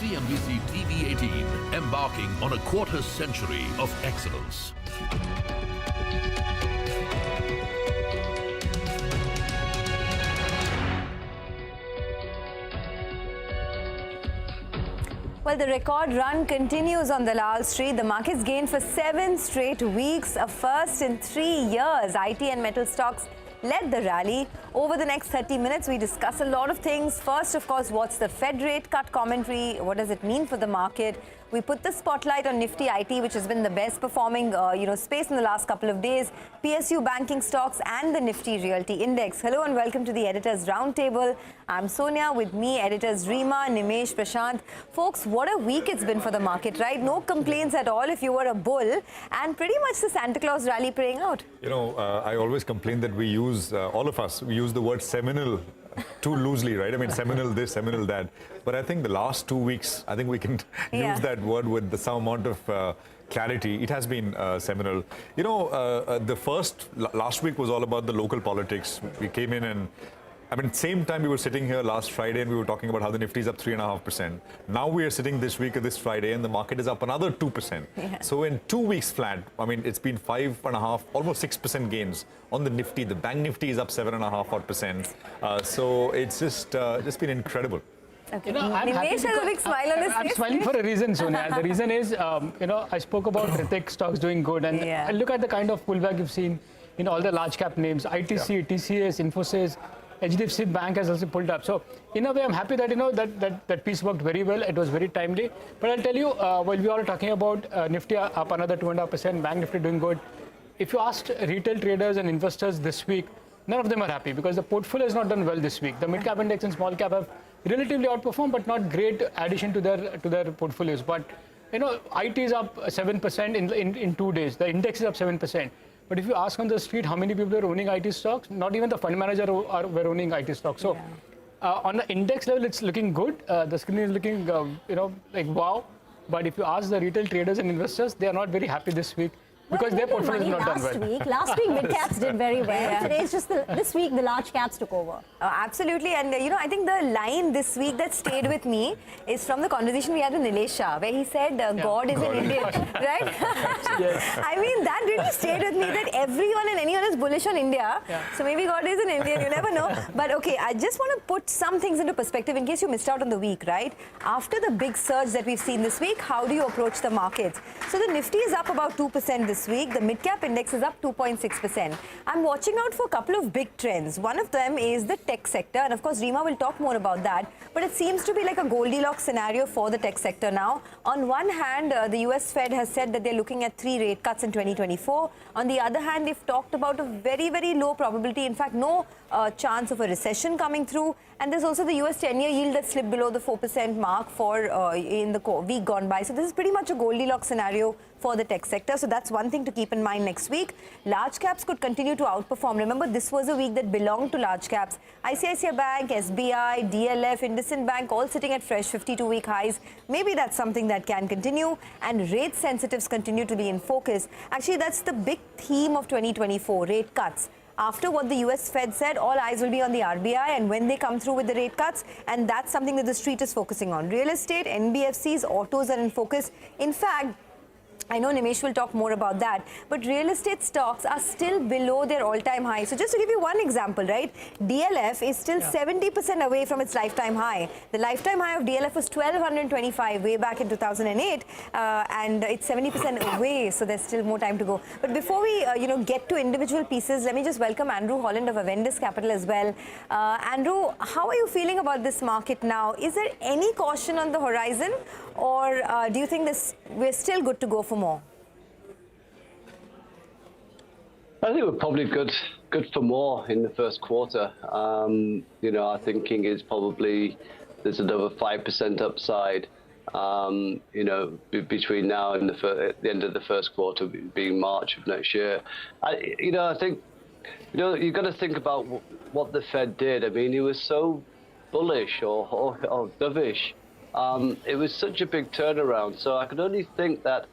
CNBC-TV18, embarking on a quarter century of excellence. Well, the record run continues on Dalal Street. The markets gained for 7 straight weeks, a first in 3 years. IT and metal stocks led the rally. Over the next 30 minutes, we discuss a lot of things. First, of course, what's the Fed rate cut commentary? What does it mean for the market? We put the spotlight on Nifty IT, which has been the best performing space in the last couple of days. PSU banking stocks and the Nifty Realty Index. Hello and welcome to the Editors Roundtable. I'm Sonia, with me editors Reema, Nimesh, Prashant. Folks, what a week it's been for the market, right? No complaints at all if you were a bull, and pretty much the Santa Claus rally playing out. You know, I always complain that we use, all of us, we use the word seminal too loosely, right? I mean, seminal this, seminal that. But I think the last 2 weeks, I think we can use that word with some amount of clarity. It has been seminal. You know, last week was all about the local politics. We came in and, I mean, same time we were sitting here last Friday and we were talking about how the Nifty is up 3.5%. Now we are sitting this week, this Friday, and the market is up another 2%. Yeah. So in 2 weeks flat, I mean, it's been 5.5%, almost 6% gains on the Nifty. The Bank Nifty is up 7.5%. So it's just been incredible. Okay. You know, Nimesh has a big smile on his face. I'm smiling for a reason, Sonia. The reason is, I spoke about Hrithik stocks doing good, and I look at the kind of pullback you've seen in all the large cap names, ITC, TCS, Infosys. HDFC Bank has also pulled up. So in a way, I'm happy that that piece worked very well. It was very timely. But I'll tell you, while we are talking about Nifty up another 2.5%, Bank Nifty doing good. If you asked retail traders and investors this week, none of them are happy because the portfolio has not done well this week. The mid cap index and small cap have relatively outperformed, but not great addition to their portfolios. But you know, IT is up 7% in 2 days. The index is up 7%. But if you ask on the street how many people are owning IT stocks, not even the fund manager were owning IT stocks. So on the index level, it's looking good. The screen is looking, like wow. But if you ask the retail traders and investors, they are not very happy this week. Because their portfolio is not done well. Last week, mid caps did very well. Today's just this week, the large caps took over. Absolutely. And, I think the line this week that stayed with me is from the conversation we had with Nilesh Shah, where he said, God is an Indian, right? Yes. I mean, that really stayed with me, that everyone and anyone is bullish on India. So maybe God is an Indian, you never know. But okay, I just want to put some things into perspective in case you missed out on the week, right? After the big surge that we've seen this week, how do you approach the markets? So the Nifty is up about 2% this week. The mid-cap index is up 2.6%. I'm watching out for a couple of big trends. One of them is the tech sector. And of course, Reema will talk more about that. But it seems to be like a Goldilocks scenario for the tech sector now. On one hand, the US Fed has said that they're looking at 3 rate cuts in 2024. On the other hand, they've talked about a very, very low probability, in fact, no chance of a recession coming through. And there's also the US 10-year yield that slipped below the 4% mark in the week gone by. So this is pretty much a Goldilocks scenario for the tech sector. So that's one thing to keep in mind next week. Large caps could continue to outperform. Remember, this was a week that belonged to large caps. ICICI Bank, SBI, DLF, IndusInd Bank, all sitting at fresh 52-week highs. Maybe that's something that can continue. And rate sensitives continue to be in focus. Actually, that's the big theme of 2024, rate cuts. After what the US Fed said, all eyes will be on the RBI and when they come through with the rate cuts, and that's something that the street is focusing on. Real estate, NBFCs, autos are in focus. In fact, I know Nimesh will talk more about that, but real estate stocks are still below their all-time high. So just to give you one example, right, DLF is still 70% away from its lifetime high. The lifetime high of DLF was 1,225 way back in 2008, and it's 70% away, so there's still more time to go. But before we, get to individual pieces, let me just welcome Andrew Holland of Avendus Capital as well. Andrew, how are you feeling about this market now? Is there any caution on the horizon, or do you think we're still good to go for more? I think we're probably good for more in the first quarter. Our thinking is probably there's another 5% upside. Between now and the end of the first quarter, being March of next year. I think you've got to think about what the Fed did. I mean, he was so bullish or dovish. It was such a big turnaround. So I can only think that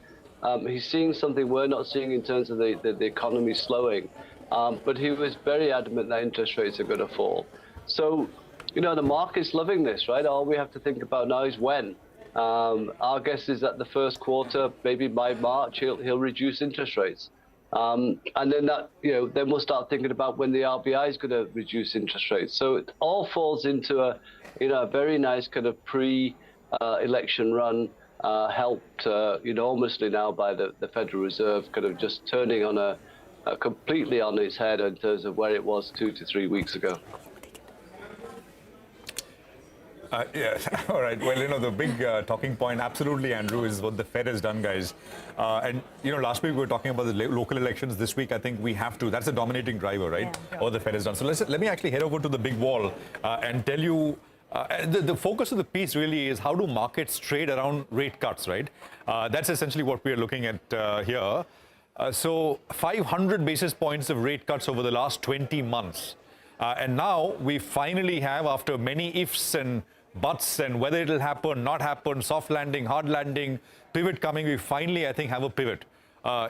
he's seeing something we're not seeing in terms of the economy slowing. But he was very adamant that interest rates are going to fall. So, the market's loving this, right? All we have to think about now is when. Our guess is that the first quarter, maybe by March, he'll reduce interest rates. And then that, then we'll start thinking about when the RBI is going to reduce interest rates. So it all falls into a very nice kind of pre-election run, helped enormously now by the Federal Reserve kind of just turning on completely on its head in terms of where it was 2 to 3 weeks ago. Yeah, all right. Well, the big talking point, absolutely, Andrew, is what the Fed has done, guys. And, last week we were talking about the local elections. This week, I think we have to. That's a dominating driver, right? Yeah. What the Fed has done. So let me actually head over to the big wall and tell you, the focus of the piece really is how do markets trade around rate cuts, right? That's essentially what we are looking at here. So 500 basis points of rate cuts over the last 20 months. And now we finally have, after many ifs and buts and whether it'll happen, not happen, soft landing, hard landing, pivot coming, we finally, I think, have a pivot,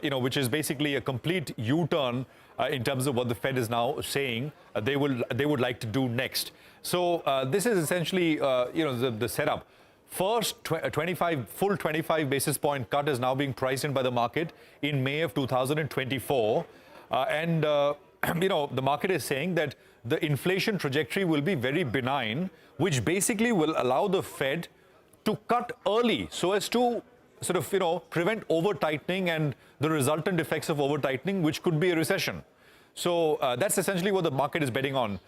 which is basically a complete U-turn in terms of what the Fed is now saying they would like to do next. So this is essentially, the setup. First full 25 basis point cut is now being priced in by the market in May of 2024. The market is saying that the inflation trajectory will be very benign, which basically will allow the Fed to cut early so as to sort of, prevent over-tightening and the resultant effects of over-tightening, which could be a recession. So that's essentially what the market is betting on.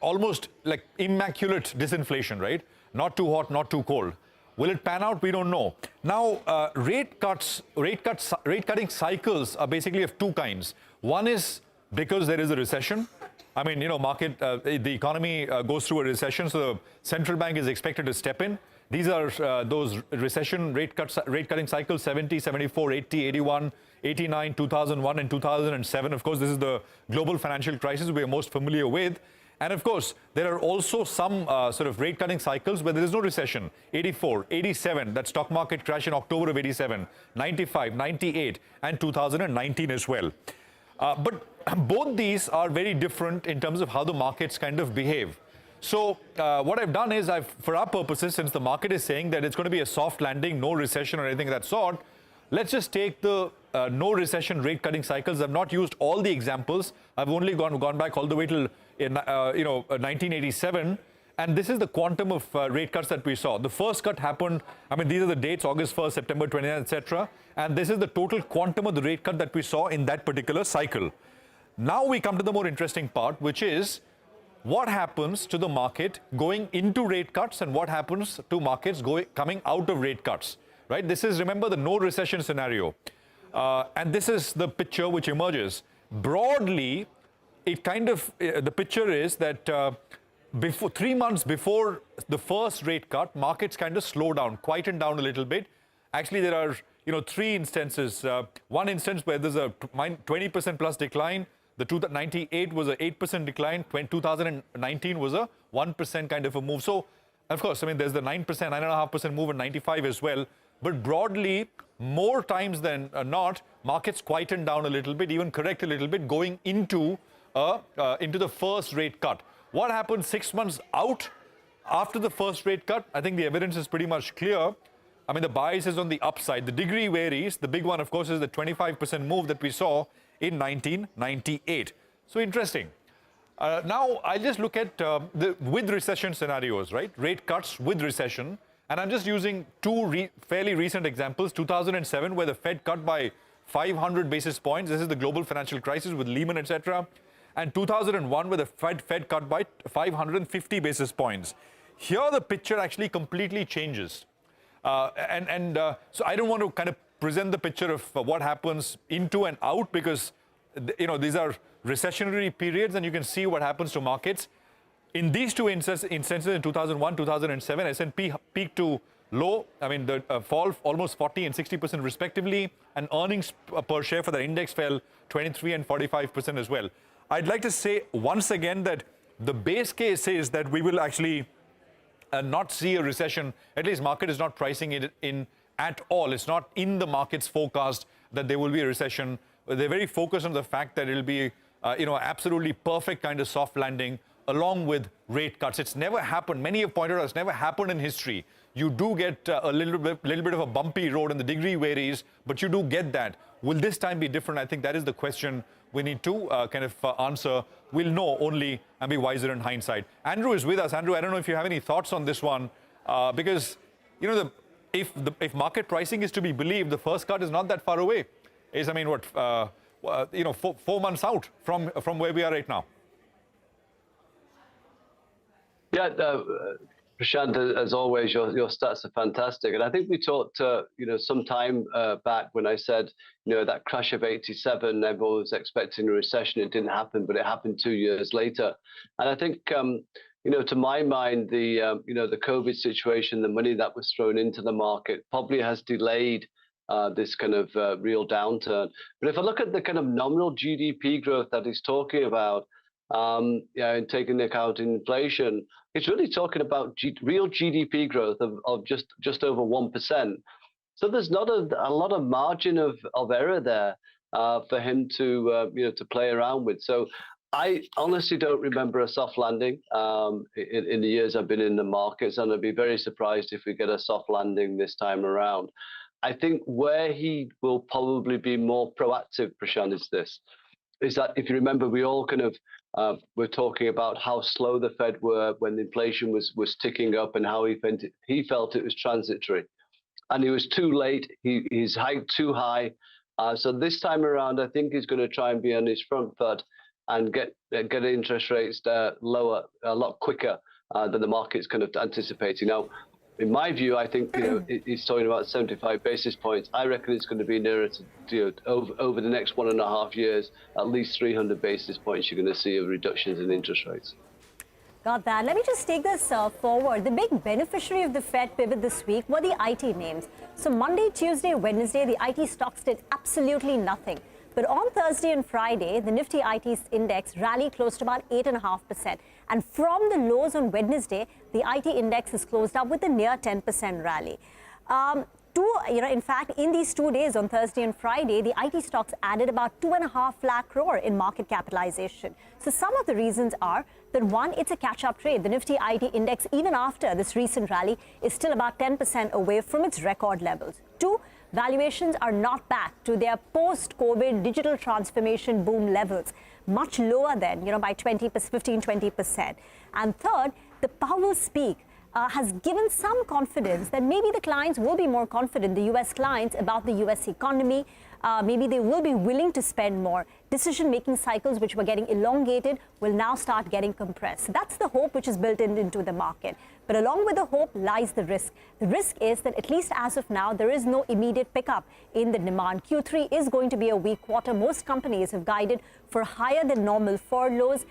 Almost like immaculate disinflation, right? Not too hot, not too cold. Will it pan out? We don't know. Now, rate cutting cycles are basically of two kinds. One is because there is a recession. I mean, the economy goes through a recession, so the central bank is expected to step in. These are those recession rate cutting cycles: 70, 74, 80, 81, 89, 2001, and 2007. Of course, this is the global financial crisis we are most familiar with. And of course, there are also some sort of rate cutting cycles where there is no recession. 84, 87, that stock market crash in October of 87, 95, 98, and 2019 as well. But both these are very different in terms of how the markets kind of behave. So what I've done is for our purposes, since the market is saying that it's going to be a soft landing, no recession or anything of that sort, let's just take the no recession rate cutting cycles. I've not used all the examples. I've only gone back all the way till 1987. And this is the quantum of rate cuts that we saw. The first cut happened, these are the dates, August 1st, September 29th, etc. And this is the total quantum of the rate cut that we saw in that particular cycle. Now we come to the more interesting part, which is what happens to the market going into rate cuts and what happens to markets coming out of rate cuts, right? This is, remember, the no recession scenario. And this is the picture which emerges. Broadly, it kind of, the picture is that 3 months before the first rate cut, markets kind of slow down, quieten down a little bit. Actually, there are, three instances. One instance where there's a 20% plus decline. The 1998 was an 8% decline. 2019 was a 1% kind of a move. So, of course, there's the 9%, 9.5% move in 95 as well. But broadly, more times than not, markets quieten down a little bit, even correct a little bit, going into the first rate cut. What happens 6 months out after the first rate cut? I think the evidence is pretty much clear. The bias is on the upside. The degree varies. The big one, of course, is the 25% move that we saw in 1998. So interesting. Now, I'll just look at the with recession scenarios, right? Rate cuts with recession. And I'm just using two fairly recent examples. 2007, where the Fed cut by 500 basis points. This is the global financial crisis with Lehman, etc. And 2001, where the Fed cut by 550 basis points. Here, the picture actually completely changes. So I don't want to kind of present the picture of what happens into and out, because these are recessionary periods, and you can see what happens to markets. In these two instances in 2001, 2007, S&P peaked to low. The fall almost 40 and 60% respectively, and earnings per share for the index fell 23 and 45% as well. I'd like to say once again that the base case is that we will actually not see a recession. At least market is not pricing it in at all. It's not in the market's forecast that there will be a recession. They're very focused on the fact that it'll be absolutely perfect kind of soft landing along with rate cuts. It's never happened. Many have pointed out it's never happened in history. You do get a little bit of a bumpy road and the degree varies, but you do get that. Will this time be different? I think that is the question we need to answer. We'll know only and be wiser in hindsight. Andrew is with us. Andrew, I don't know if you have any thoughts on this one, because if market pricing is to be believed, the first cut is not that far away. Is 4 months out from where we are right now. Yeah, Prashant, as always, your stats are fantastic. And I think we talked, some time back when I said, that crash of 87, everyone was expecting a recession. It didn't happen, but it happened 2 years later. And I think, to my mind, the COVID situation, the money that was thrown into the market probably has delayed this kind of real downturn. But if I look at the kind of nominal GDP growth that he's talking about, and taking into account inflation, it's really talking about real GDP growth of just over 1%. So there's not a lot of margin of error there for him to play around with. So I honestly don't remember a soft landing in the years I've been in the markets, and I'd be very surprised if we get a soft landing this time around. I think where he will probably be more proactive, Prashant, is that if you remember, we all kind of were talking about how slow the Fed were when the inflation was ticking up and how he felt it was transitory. And he was too late. He's hiked too high. So this time around, I think he's going to try and be on his front foot and get interest rates lower a lot quicker than the market's kind of anticipating. Now, in my view, I think he's talking about 75 basis points. I reckon it's going to be nearer to over the next 1.5 years, at least 300 basis points. You're going to see of reductions in interest rates. Got that. Let me just take this forward. The big beneficiary of the Fed pivot this week were the IT names. So Monday, Tuesday, Wednesday, the IT stocks did absolutely nothing. But on Thursday and Friday, the Nifty IT index rallied close to about 8.5%. And from the lows on Wednesday, the IT index is closed up with a near 10% rally. In fact, in these 2 days on Thursday and Friday, the IT stocks added about 2.5 lakh crore in market capitalization. So some of the reasons are that one, it's a catch-up trade. The Nifty IT index, even after this recent rally, is still about 10% away from its record levels. Two, valuations are not back to their post-COVID digital transformation boom levels, much lower than, by 15-20%. And third, the Powell speak has given some confidence that maybe the clients will be more confident, the U.S. clients, about the U.S. economy. Maybe they will be willing to spend more. Decision-making cycles, which were getting elongated, will now start getting compressed. So that's the hope which is built into the market. But along with the hope lies the risk. The risk is that at least as of now, there is no immediate pickup in the demand. Q3 is going to be a weak quarter. Most companies have guided for higher than normal furloughs.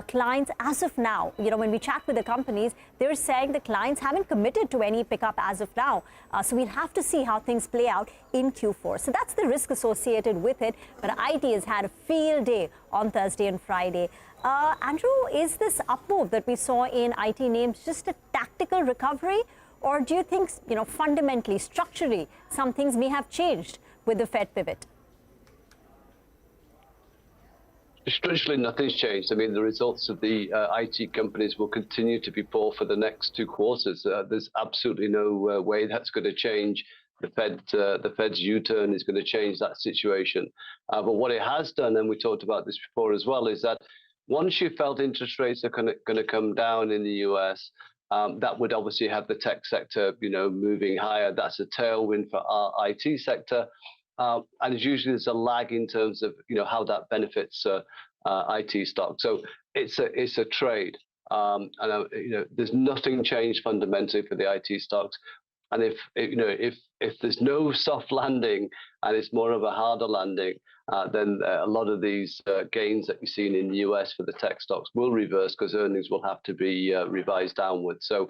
Clients, as of now, when we chat with the companies, they're saying the clients haven't committed to any pickup as of now. So we'll have to see how things play out in Q4. So that's the risk associated with it. But IT has had a field day on Thursday and Friday. Andrew, is this up move that we saw in IT names just a tactical recovery? Or do you think, fundamentally, structurally, some things may have changed with the Fed pivot? Structurally, nothing's changed. I mean, the results of the IT companies will continue to be poor for the next 2 quarters. There's absolutely no way that's going to change. The Fed's U-turn is going to change that situation. But what it has done, and we talked about this before as well, is that once you felt interest rates are going to come down in the US, that would obviously have the tech sector, moving higher. That's a tailwind for our IT sector. And usually there's a lag in terms of, how that benefits IT stocks. So it's a trade. There's nothing changed fundamentally for the IT stocks. And if there's no soft landing and it's more of a harder landing, then a lot of these gains that you've seen in the US for the tech stocks will reverse because earnings will have to be revised downwards. So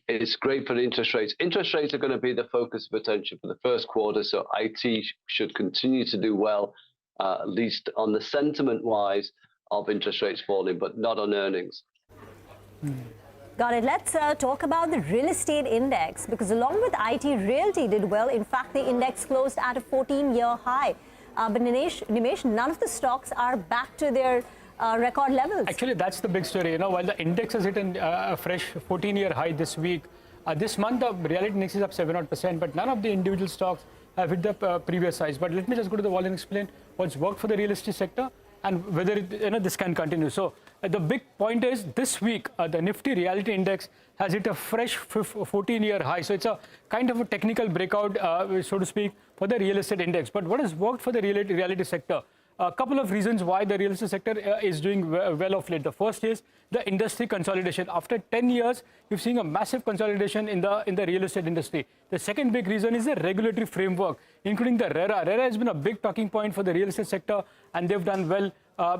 it's great for interest rates. Interest rates are going to be the focus of attention for the first quarter. So IT should continue to do well, at least on the sentiment-wise of interest rates falling, but not on earnings. Got it. Let's talk about the real estate index, because along with IT, Realty did well. In fact, the index closed at a 14-year high. But Nimesh, none of the stocks are back to their record levels. Actually, that's the big story. You know, while the index has hit a fresh 14-year high this week, this month the reality index is up 7%, but none of the individual stocks have hit the previous highs. But let me just go to the wall and explain what's worked for the real estate sector and whether this can continue. So the big point is this week the Nifty Realty Index has hit a fresh 14-year high. So it's a kind of a technical breakout, so to speak, for the real estate index. But what has worked for the reality sector? A couple of reasons why the real estate sector is doing well of late. The first is the industry consolidation. After 10 years, you've seen a massive consolidation in the real estate industry. The second big reason is the regulatory framework, including the RERA. RERA has been a big talking point for the real estate sector, and they've done well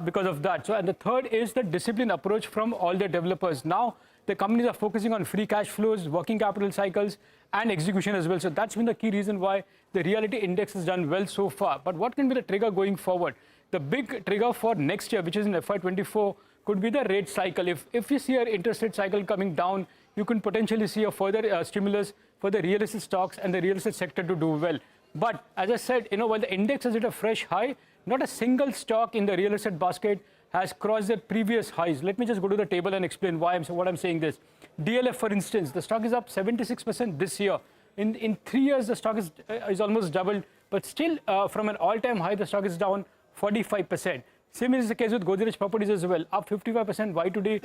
because of that. So, and the third is the disciplined approach from all the developers. Now, the companies are focusing on free cash flows, working capital cycles, and execution as well. So that's been the key reason why the reality index has done well so far. But what can be the trigger going forward? The big trigger for next year, which is in FY24, could be the rate cycle. If you see an interest rate cycle coming down, you can potentially see a further stimulus for the real estate stocks and the real estate sector to do well. But as I said, while the index has hit a fresh high, not a single stock in the real estate basket has crossed their previous highs. Let me just go to the table and explain what I'm saying this. DLF, for instance, the stock is up 76% this year. In 3 years, the stock is almost doubled, but still from an all-time high, the stock is down 45%. Same is the case with Godrej Properties as well, up 55% Y2D.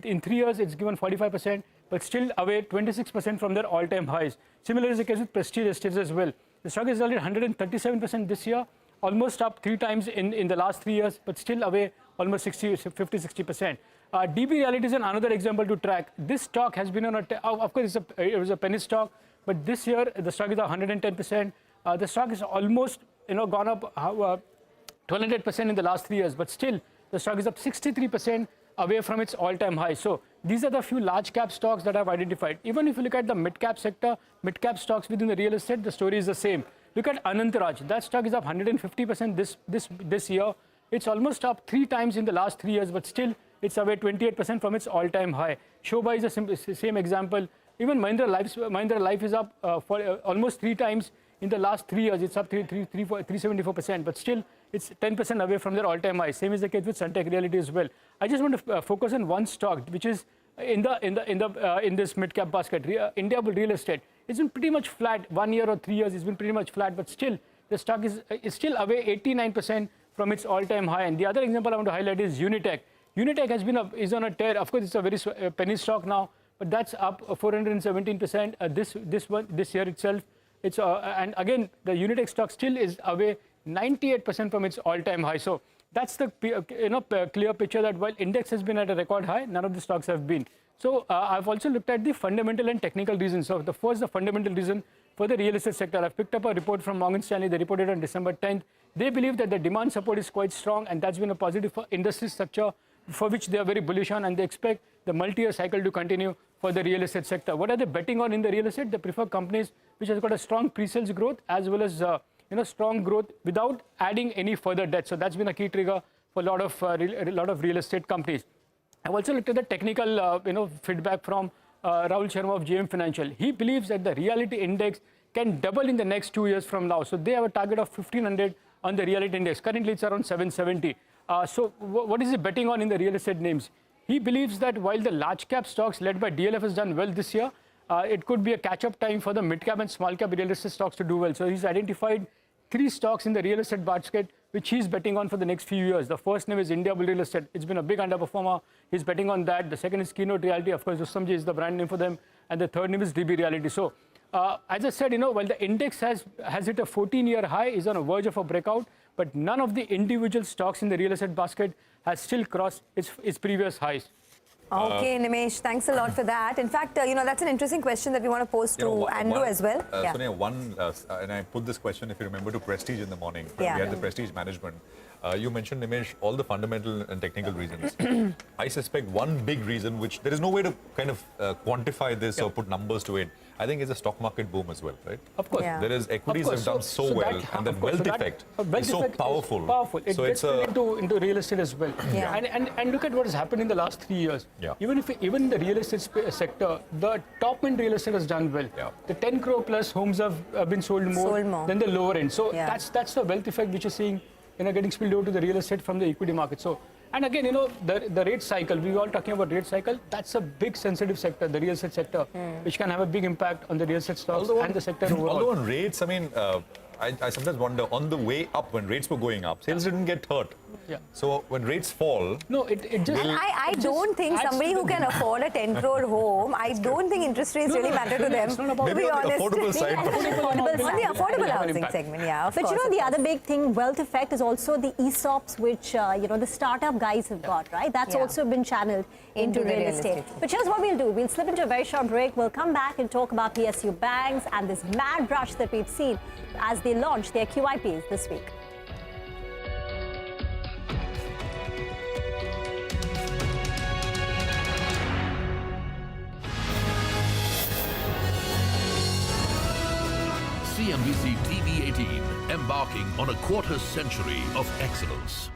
In 3 years, it's given 45%, but still away 26% from their all-time highs. Similar is the case with Prestige Estates as well. The stock is already 137% this year, almost up 3 times in the last 3 years, but still away almost 50-60%. DB Realty is another example to track. This stock has been on of course, it was a penny stock, but this year the stock is 110%. The stock is almost gone up 1,200% in the last 3 years, but still the stock is up 63% away from its all-time high. So these are the few large cap stocks that I've identified. Even if you look at the mid-cap sector, mid-cap stocks within the real estate, the story is the same. Look at Anantaraj. That stock is up 150% this year. It's almost up 3 times in the last 3 years, but still it's away 28% from its all-time high. Shobha is the same example. Even Mahindra Life is up for almost 3 times in the last 3 years. It's up 374%, but still it's 10% away from their all-time high. Same is the case with Sunteck Realty as well. I just want to focus on one stock, which is in this mid-cap basket, Indiabulls Real Estate. It's been pretty much flat. 1 year or 3 years, it's been pretty much flat, but still the stock is still away 89% from its all-time high. And the other example I want to highlight is Unitech. Unitech is on a tear. Of course, it's a very penny stock now, but that's up 417% this year itself. It's and again, the Unitech stock still is away 98% from its all-time high. So that's the clear picture that while index has been at a record high, none of the stocks have been. So I've also looked at the fundamental and technical reasons. So the fundamental reason for the real estate sector. I've picked up a report from Morgan Stanley. They reported on December 10th. They believe that the demand support is quite strong, and that's been a positive for industry structure for which they are very bullish on, and they expect the multi-year cycle to continue for the real estate sector. What are they betting on in the real estate? They prefer companies which has got a strong pre-sales growth as well as strong growth without adding any further debt. So that's been a key trigger for a lot of real estate companies. I've also looked at the technical feedback from Rahul Sharma of JM Financial. He believes that the reality index can double in the next 2 years from now. So they have a target of 1,500 on the reality index. Currently, it's around 770. So what is he betting on in the real estate names? He believes that while the large cap stocks led by DLF has done well this year, it could be a catch-up time for the mid-cap and small-cap real estate stocks to do well. So he's identified 3 stocks in the real estate basket which he's betting on for the next few years. The first name is Indiabulls Real Estate. It's been a big underperformer. He's betting on that. The second is Keynote Realty. Of course, Ustamji is the brand name for them. And the third name is DB Realty. So as I said, while the index has hit a 14-year high, is on a verge of a breakout, but none of the individual stocks in the real estate basket has still crossed its previous highs. Okay, Nimesh, thanks a lot for that. In fact, that's an interesting question that we want to pose to Andrew as well. Sonia, and I put this question, if you remember, to Prestige in the morning. We had the Prestige management. You mentioned, Nimesh, all the fundamental and technical reasons. I suspect one big reason, which there is no way to kind of quantify this or put numbers to it, I think is a stock market boom as well, right? Of course. Yeah. There is equities have done so well, and the wealth effect is so powerful. It gets into real estate as well. Yeah. And look at what has happened in the last 3 years. Yeah. Even in the real estate sector, the top end real estate has done well. Yeah. The 10 crore plus homes have been sold more than the lower end. So that's the wealth effect which you're seeing getting spilled over to the real estate from the equity market. So, and again, the rate cycle, we were all talking about rate cycle, that's a big sensitive sector, the real estate sector, which can have a big impact on the real estate stocks and the sector overall. Although on rates, I mean, I sometimes wonder, on the way up, when rates were going up, sales didn't get hurt. Yeah. So when rates fall... No, it just... I don't think somebody who can afford a 10 crore home, I don't think interest rates really matter to them. It's not about Maybe on the affordable side. On the affordable housing segment, yeah. But the other big thing, wealth effect, is also the ESOPs, which, the startup guys have got, right? That's also been channeled into real estate. But here's what we'll do. We'll slip into a very short break. We'll come back and talk about PSU Banks and this mad rush that we've seen as they launch their QIPs this week. CNBC-TV18, embarking on a quarter century of excellence.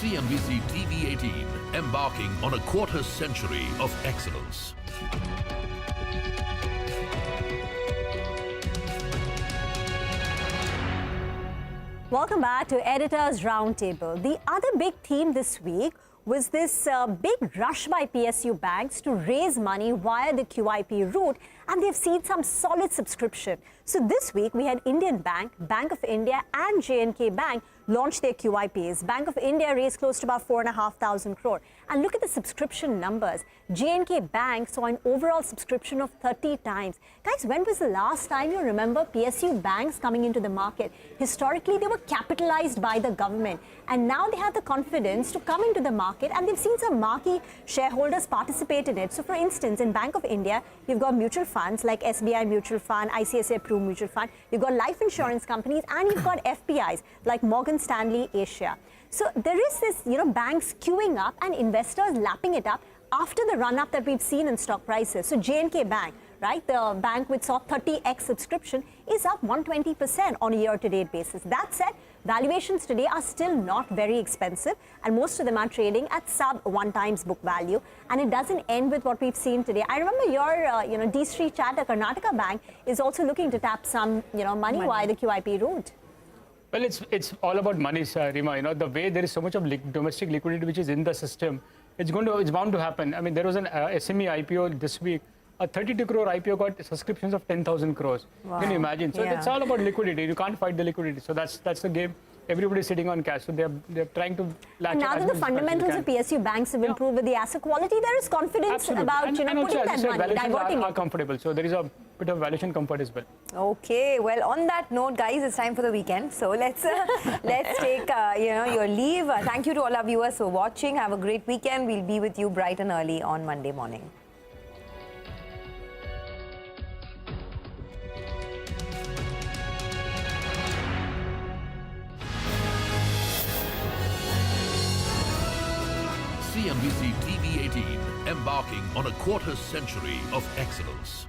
CNBC-TV18, embarking on a quarter century of excellence. Welcome back to Editors Roundtable. The other big theme this week was this big rush by PSU Banks to raise money via the QIP route, and they've seen some solid subscription. So this week we had Indian Bank, Bank of India and J&K Bank launch their QIPs. Bank of India raised close to about 4,500 crore. And look at the subscription numbers. J&K Bank saw an overall subscription of 30 times. Guys, when was the last time you remember PSU Banks coming into the market? Historically, they were capitalized by the government. And now they have the confidence to come into the market, and they've seen some marquee shareholders participate in it. So for instance, in Bank of India, you've got mutual funds like SBI Mutual Fund, ICICI Pru Mutual Fund. You've got life insurance companies, and you've got FPIs like Morgan Stanley Asia. So there is this, banks queuing up and investors lapping it up after the run-up that we've seen in stock prices. So J&K Bank, right, the bank which saw 30x subscription, is up 120% on a year-to-date basis. That said, valuations today are still not very expensive, and most of them are trading at sub 1 times book value. And it doesn't end with what we've seen today. I remember your D Street Charter Karnataka Bank is also looking to tap some money via the QIP route. Well, it's all about money, Rima. The way there is so much of domestic liquidity which is in the system, it's bound to happen. I mean, there was an SME IPO this week. A 32 crore IPO got subscriptions of 10,000 crores. Wow. Can you imagine? So it's all about liquidity. You can't fight the liquidity. So that's the game. Everybody's sitting on cash. So they're trying to latch. And now that the fundamentals of PSU Banks have improved with the asset quality, there is confidence about putting that money, diverting are comfortable. So there is a bit of valuation comfort as well. Okay, well, on that note, guys, it's time for the weekend. So let's take your leave. Thank you to all our viewers for watching. Have a great weekend. We'll be with you bright and early on Monday morning. CNBC-TV18, embarking on a quarter century of excellence.